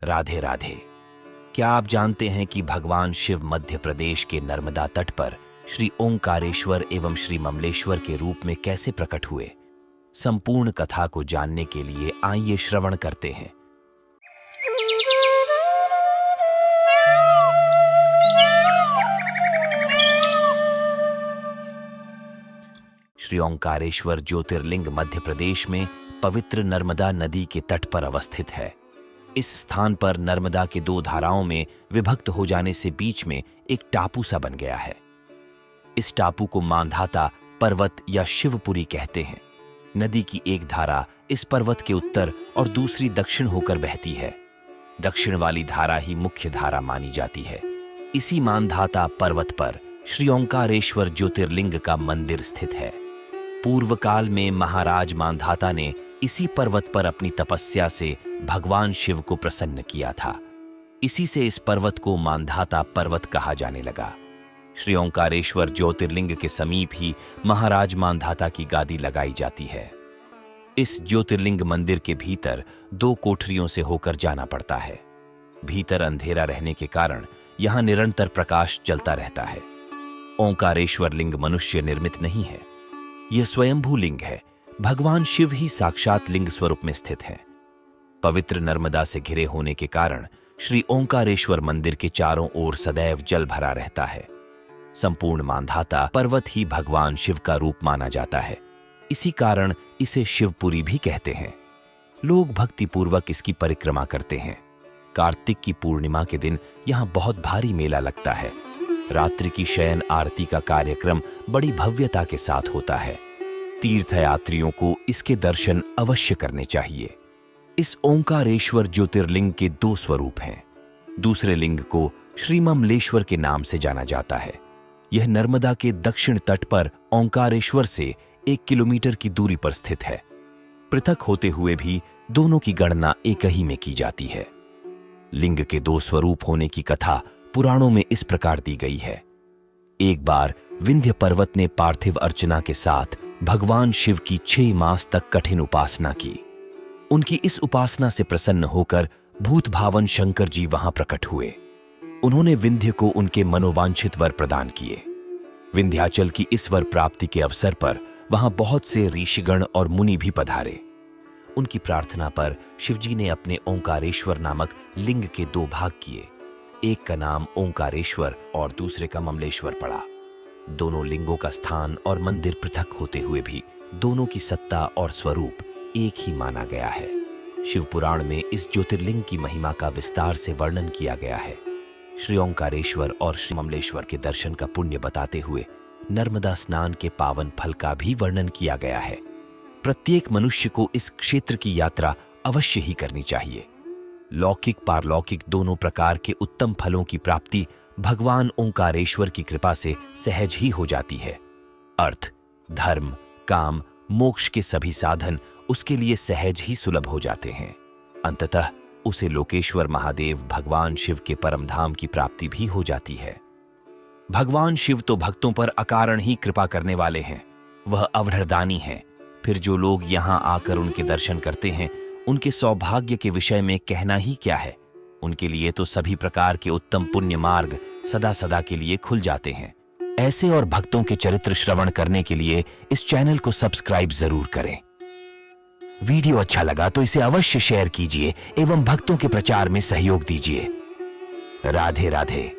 राधे राधे। क्या आप जानते हैं कि भगवान शिव मध्य प्रदेश के नर्मदा तट पर श्री ओंकारेश्वर एवं श्री ममलेश्वर के रूप में कैसे प्रकट हुए? संपूर्ण कथा को जानने के लिए आइए श्रवण करते हैं। श्री ओंकारेश्वर ज्योतिर्लिंग मध्य प्रदेश में पवित्र नर्मदा नदी के तट पर अवस्थित है। इस स्थान पर नर्मदा के दो धाराओं में विभक्त हो जाने से बीच में एक टापू सा बन गया है। इस टापू को मांधाता पर्वत या शिवपुरी कहते हैं। नदी की एक धारा इस पर्वत के उत्तर और दूसरी दक्षिण होकर बहती है। दक्षिण वाली धारा ही मुख्य धारा मानी जाती है। इसी मांधाता पर्वत पर श्री ओंकारेश्वर ज्योतिर्लिंग का मंदिर स्थित है। पूर्व काल में महाराज मांधाता ने इसी पर्वत पर अपनी तपस्या से भगवान शिव को प्रसन्न किया था। इसी से इस पर्वत को मांधाता पर्वत कहा जाने लगा। श्री ओंकारेश्वर ज्योतिर्लिंग के समीप ही महाराज मांधाता की गादी लगाई जाती है। इस ज्योतिर्लिंग मंदिर के भीतर दो कोठरियों से होकर जाना पड़ता है। भीतर अंधेरा रहने के कारण यहां निरंतर प्रकाश चलता रहता है। ओंकारेश्वर लिंग मनुष्य निर्मित नहीं है। यह स्वयंभू लिंग है। भगवान शिव ही साक्षात लिंग स्वरूप में स्थित है। पवित्र नर्मदा से घिरे होने के कारण श्री ओंकारेश्वर मंदिर के चारों ओर सदैव जल भरा रहता है। संपूर्ण मांधाता पर्वत ही भगवान शिव का रूप माना जाता है। इसी कारण इसे शिवपुरी भी कहते हैं। लोग भक्तिपूर्वक इसकी परिक्रमा करते हैं। कार्तिक की पूर्णिमा के दिन यहां बहुत भारी मेला लगता है। रात्रि की शयन आरती का कार्यक्रम बड़ी भव्यता के साथ होता है। तीर्थयात्रियों को इसके दर्शन अवश्य करने चाहिए। इस ओंकारेश्वर ज्योतिर्लिंग के दो स्वरूप हैं। दूसरे लिंग को श्री ममलेश्वर के नाम से जाना जाता है। यह नर्मदा के दक्षिण तट पर ओंकारेश्वर से 1 किलोमीटर की दूरी पर स्थित है। पृथक होते हुए भी दोनों की गणना एक ही में की जाती है। लिंग के दो स्वरूप होने की कथा पुराणों में इस प्रकार दी गई है। एक बार विंध्य पर्वत ने पार्थिव अर्चना के साथ भगवान शिव की 6 मास तक कठिन उपासना की। उनकी इस उपासना से प्रसन्न होकर भूत भावन शंकर जी वहां प्रकट हुए। उन्होंने विंध्य को उनके मनोवांछित वर प्रदान किए। विंध्याचल की इस वर प्राप्ति के अवसर पर वहां बहुत से ऋषिगण और मुनि भी पधारे। उनकी प्रार्थना पर शिवजी ने अपने ओंकारेश्वर नामक लिंग के 2 भाग किए। एक का नाम ओंकारेश्वर और दूसरे का ममलेश्वर पड़ा। दोनों लिंगों का स्थान और मंदिर पृथक होते हुए भी दोनों की सत्ता और स्वरूप एक ही माना गया है। शिव पुराण में इस ज्योतिर्लिंग की महिमा का विस्तार से वर्णन किया गया है। श्री ओंकारेश्वर और श्री ममलेश्वर के दर्शन का पुण्य बताते हुए नर्मदा स्नान के पावन फल का भी वर्णन किया गया है। प्रत्येक मनुष्य को इस क्षेत्र की यात्रा अवश्य ही करनी चाहिए। लौकिक पारलौकिक दोनों प्रकार के उत्तम फलों की प्राप्ति भगवान ओंकारेश्वर की कृपा से सहज ही हो जाती है। अर्थ, धर्म, काम, मोक्ष के सभी साधन उसके लिए सहज ही सुलभ हो जाते हैं। अंततः उसे लोकेश्वर महादेव भगवान शिव के परम धाम की प्राप्ति भी हो जाती है। भगवान शिव तो भक्तों पर अकारण ही कृपा करने वाले हैं। वह अवधरदानी हैं। फिर जो लोग यहां आकर उनके दर्शन करते हैं, उनके सौभाग्य के विषय में कहना ही क्या है। उनके लिए तो सभी प्रकार के उत्तम पुण्य मार्ग सदा सदा के लिए खुल जाते हैं। ऐसे और भक्तों के चरित्र श्रवण करने के लिए इस चैनल को सब्सक्राइब जरूर करें। वीडियो अच्छा लगा तो इसे अवश्य शेयर कीजिए एवं भक्तों के प्रचार में सहयोग दीजिए। राधे राधे।